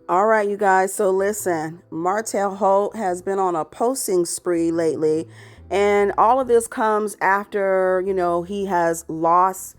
All right, you guys. So listen, Martell Holt has been on a posting spree lately, and all of this comes after he has lost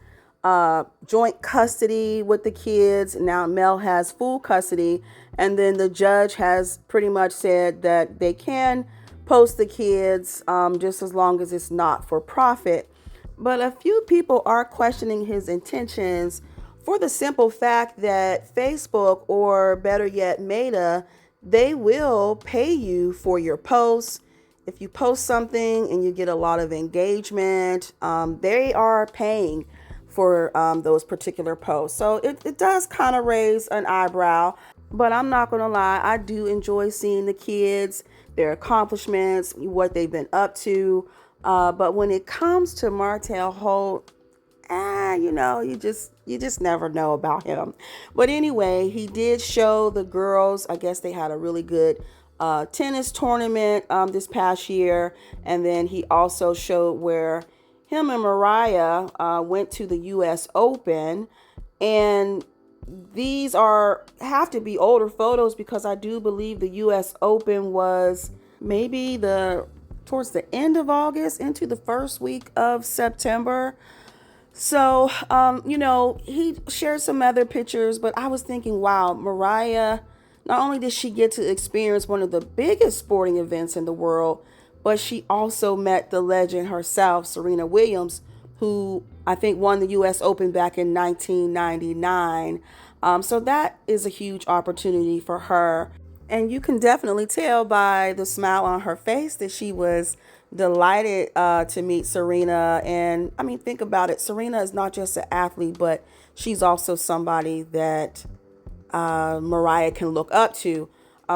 joint custody with the kids. Now Mel has full custody, and then the judge has pretty much said that they can post the kids just as long as it's not for profit. But a few people are questioning his intentions for the simple fact that Facebook, or better yet, Meta, they will pay you for your posts. If you post something and you get a lot of engagement, they are paying for those particular posts. So it does kind of raise an eyebrow. But I'm not going to lie, I do enjoy seeing the kids, their accomplishments, what they've been up to. But when it comes to Martell Holt, you just never know about him. But anyway, he did show the girls. I guess they had a really good tennis tournament this past year, and then he also showed where him and Mariah went to the U.S. Open, and these are have to be older photos because I do believe the U.S. Open was maybe the towards the end of August into the first week of September. So, he shared some other pictures, but I was thinking, wow, Mariah, not only did she get to experience one of the biggest sporting events in the world, but she also met the legend herself, Serena Williams, who I think won the U.S. Open back in 1999. So that is a huge opportunity for her. And you can definitely tell by the smile on her face that she was delighted to meet Serena. And I mean, think about it. Serena is not just an athlete, but she's also somebody that Mariah can look up to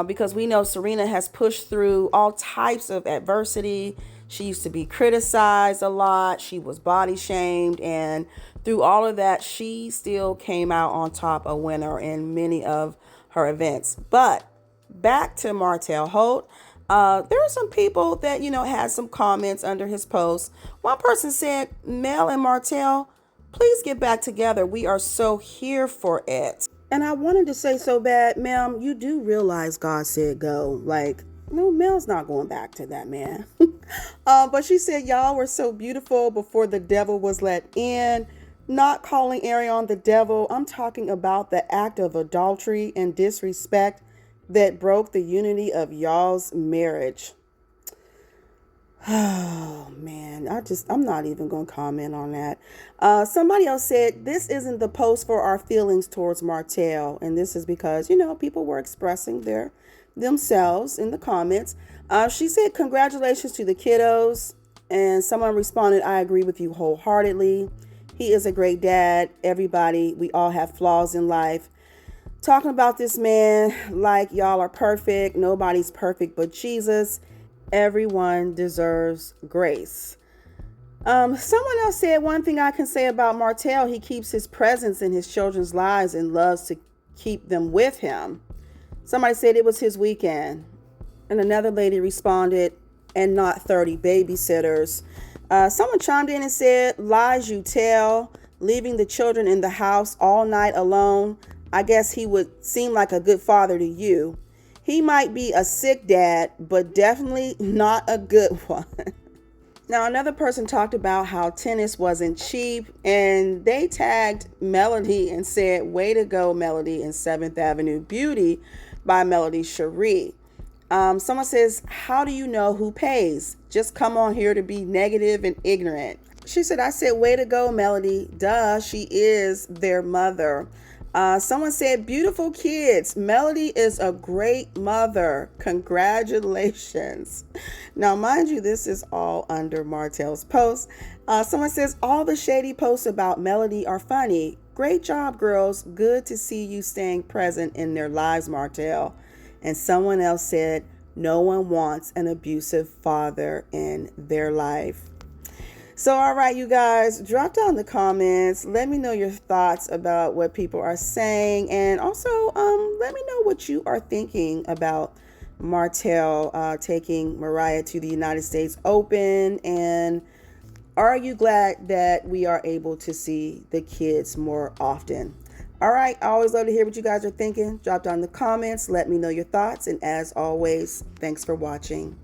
because we know Serena has pushed through all types of adversity. She used to be criticized a lot. She was body shamed. And through all of that, she still came out on top, a winner in many of her events. But back to Martell Holt. There are some people that, had some comments under his post. One person said, Mel and Martell, please get back together. We are so here for it. And I wanted to say so bad, ma'am, you do realize God said go. Like, no, Mel's not going back to that man. But she said, y'all were so beautiful before the devil was let in. Not calling Arion the devil. I'm talking about the act of adultery and disrespect that broke the unity of y'all's marriage. Oh man, I'm not even going to comment on that. Somebody else said this isn't the post for our feelings towards Martell, and this is because people were expressing themselves in the comments. She said congratulations to the kiddos, and someone responded, I agree with you wholeheartedly. He is a great dad. Everybody, we all have flaws in life. Talking about this man like y'all are perfect. Nobody's perfect but Jesus. Everyone deserves grace. Someone else said one thing I can say about Martell, he keeps his presence in his children's lives and loves to keep them with him. Somebody said it was his weekend. And another lady responded, and not 30 babysitters. Someone chimed in and said, lies you tell, leaving the children in the house all night alone. I guess he would seem like a good father to you. He might be a sick dad, but definitely not a good one. Now, another person talked about how tennis wasn't cheap, and they tagged Melody and said, way to go, Melody, in 7th Avenue Beauty by Melody Cherie. Someone says, how do you know who pays? Just come on here to be negative and ignorant. She said, I said, way to go, Melody. Duh, she is their mother. Someone said, beautiful kids. Melody is a great mother. Congratulations. Now, mind you, this is all under Martell's post. Someone says, all the shady posts about Melody are funny. Great job, girls. Good to see you staying present in their lives, Martell. And someone else said, no one wants an abusive father in their life. So, all right, you guys, drop down the comments. Let me know your thoughts about what people are saying. And also, let me know what you are thinking about Martell taking Mariah to the United States Open. And are you glad that we are able to see the kids more often? All right. I always love to hear what you guys are thinking. Drop down in the comments. Let me know your thoughts. And as always, thanks for watching.